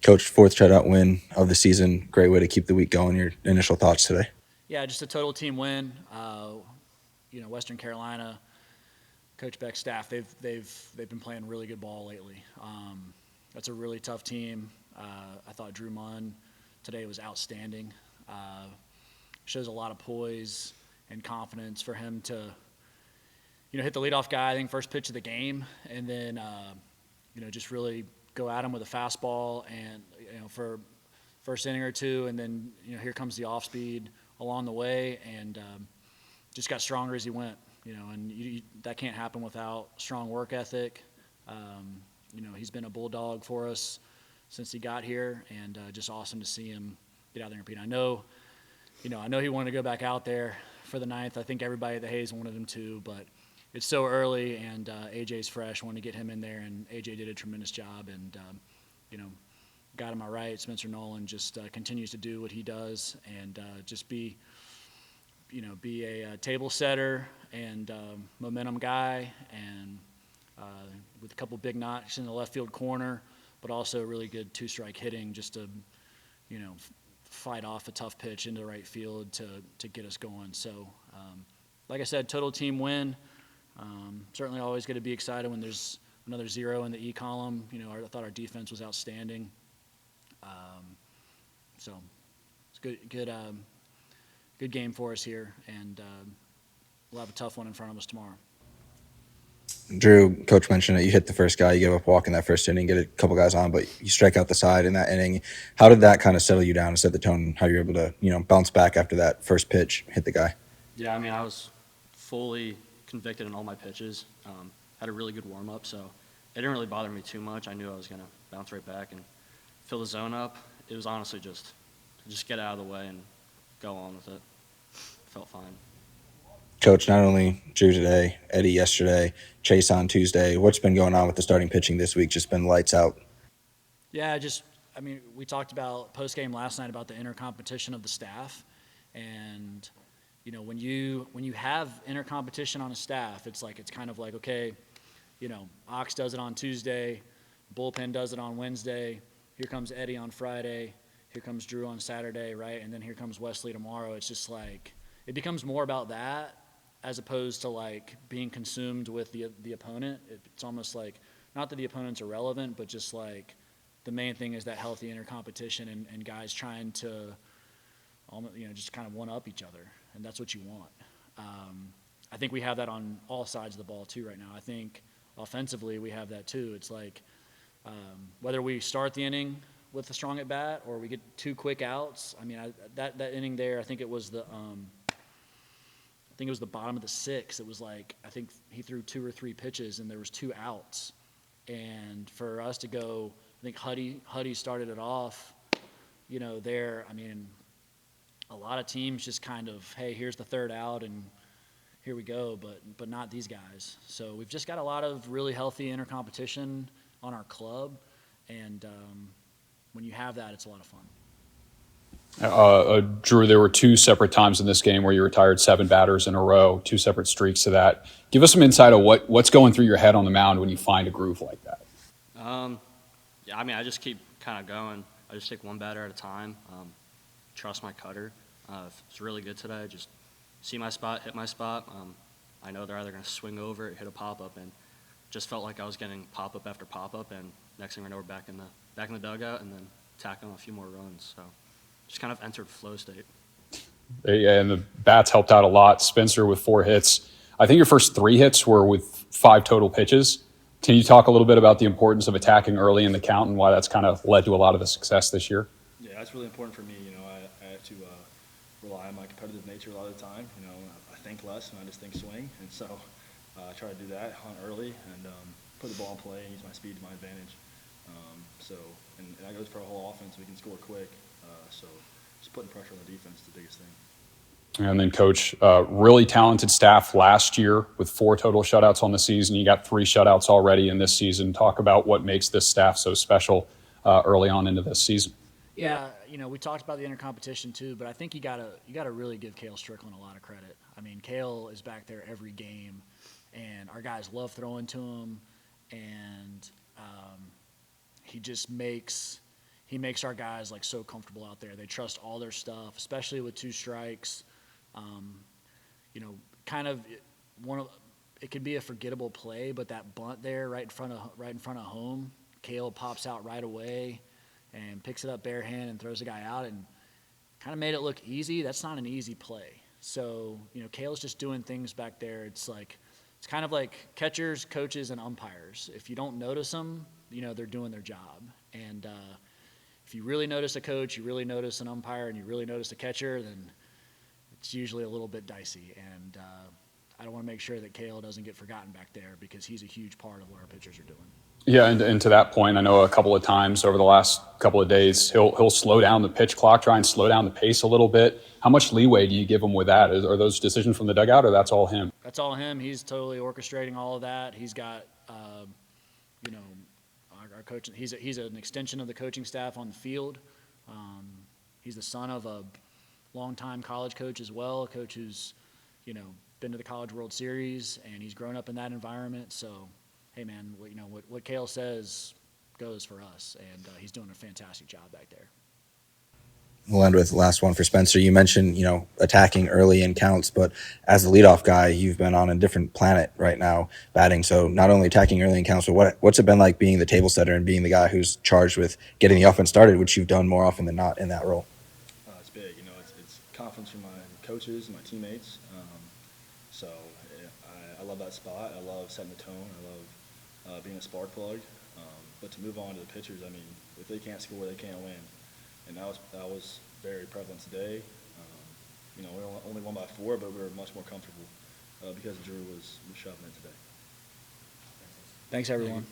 Coach, fourth shutout win of the season. Great way to keep the week going. Your initial thoughts today? Yeah, just a total team win. Western Carolina, Coach Beck's staff, they've been playing really good ball lately. That's a really tough team. I thought Drew Munn today was outstanding. Shows a lot of poise and confidence for him to, hit the leadoff guy. I think first pitch of the game, and then just really go at him with a fastball, and for first inning or two, and then here comes the off speed along the way, and just got stronger as he went. That can't happen without strong work ethic. He's been a bulldog for us since he got here, and just awesome to see him get out there and compete. I know he wanted to go back out there for the ninth. I think everybody at the Hayes wanted him to, but it's so early, and AJ's fresh. Wanted to get him in there, and AJ did a tremendous job, and got him all right. Spencer Nolan just continues to do what he does, and just be a table setter and momentum guy, and with a couple big knocks in the left field corner, but also really good two-strike hitting just to, fight off a tough pitch into the right field to get us going. So, like I said, total team win. Certainly always going to be excited when there's another zero in the E column. I thought our defense was outstanding. So it's good game for us here, and we'll have a tough one in front of us tomorrow. Drew, Coach mentioned that you hit the first guy, you gave up a walk in that first inning, get a couple guys on, but you strike out the side in that inning. How did that kind of settle you down and set the tone? How you're able to, bounce back after that first pitch, hit the guy? Yeah, I mean, I was fully convicted in all my pitches. Had a really good warm-up, so it didn't really bother me too much. I knew I was going to bounce right back and fill the zone up. It was honestly just get out of the way and go on with it. Felt fine. Coach, not only Drew today, Eddie yesterday, Chase on Tuesday. What's been going on with the starting pitching this week? Just been lights out. Yeah, we talked about post-game last night about the inner competition of the staff, and when you have inner competition on a staff, it's kind of like, okay, Ox does it on Tuesday, bullpen does it on Wednesday, here comes Eddie on Friday, here comes Drew on Saturday, right, and then here comes Wesley tomorrow. It's just like it becomes more about that as opposed to being consumed with the opponent. It's almost like not that the opponent's irrelevant, but just like the main thing is that healthy inner competition and guys trying to just kind of one up each other, and that's what you want. I think we have that on all sides of the ball too right now. I think offensively we have that too. It's like whether we start the inning with a strong at bat or we get two quick outs. I mean, that inning there, I think it was the bottom of the sixth. It was I think he threw two or three pitches and there was two outs, and for us to go, I think Huddy started it off. There. I mean, a lot of teams just kind of, hey, here's the third out and here we go, but not these guys. So we've just got a lot of really healthy inner competition on our club, and when you have that, it's a lot of fun. Drew, there were two separate times in this game where you retired 7 batters in a row, 2 separate streaks to that. Give us some insight of what's going through your head on the mound when you find a groove like that. Yeah, I mean, I just keep kind of going. I just take one batter at a time. Trust my cutter. If it's really good today, just see my spot, hit my spot. I know they're either going to swing over it, hit a pop-up, and just felt like I was getting pop-up after pop-up, and next thing I know, we're back in the dugout, and then tacking on a few more runs. So just kind of entered flow state. Yeah, and the bats helped out a lot. Spencer with 4 hits. I think your first 3 hits were with 5 total pitches. Can you talk a little bit about the importance of attacking early in the count and why that's kind of led to a lot of the success this year? Yeah, that's really important for me. I have to rely on my competitive nature a lot of the time. I think less and I just think swing, and so I try to do that on early and put the ball in play and use my speed to my advantage. And that goes for our whole offense. We can score quick. So just putting pressure on the defense is the biggest thing. And then, Coach, really talented staff last year with 4 total shutouts on the season. You got 3 shutouts already in this season. Talk about what makes this staff so special early on into this season. Yeah, we talked about the inner competition too, but I think you gotta really give Cale Strickland a lot of credit. I mean, Cale is back there every game, and our guys love throwing to him, and he just makes he makes our guys like so comfortable out there. They trust all their stuff, especially with 2 strikes. You know, kind of it could be a forgettable play, but that bunt there right in front of home, Cale pops out right away and picks it up bare hand and throws the guy out and kind of made it look easy. That's not an easy play. So, you know, Cale's just doing things back there. It's kind of like catchers, coaches, and umpires. If you don't notice them, you know, they're doing their job. And if you really notice a coach, you really notice an umpire, and you really notice a catcher, then it's usually a little bit dicey. And I don't want to make sure that Cale doesn't get forgotten back there because he's a huge part of what our pitchers are doing. Yeah, and to that point, I know a couple of times over the last couple of days, he'll slow down the pitch clock, try and slow down the pace a little bit. How much leeway do you give him with that? Are those decisions from the dugout, or that's all him? That's all him. He's totally orchestrating all of that. He's got, you know, our coach. He's an extension of the coaching staff on the field. He's the son of a longtime college coach as well, a coach who's, you know, been to the College World Series, and he's grown up in that environment. So, hey, man, you know, what Cale says goes for us, and he's doing a fantastic job back there. We'll end with the last one for Spencer. You mentioned, you know, attacking early in counts, but as the leadoff guy, you've been on a different planet right now batting. So not only attacking early in counts, but what's it been like being the table setter and being the guy who's charged with getting the offense started, which you've done more often than not in that role? It's big. You know, it's confidence from my coaches and my teammates. So I love that spot. I love setting the tone. I love being a spark plug. But to move on to the pitchers, I mean, if they can't score, they can't win. And that was very prevalent today. You know, we only won by 4, but we were much more comfortable because Drew was shoving it today. Thanks, everyone.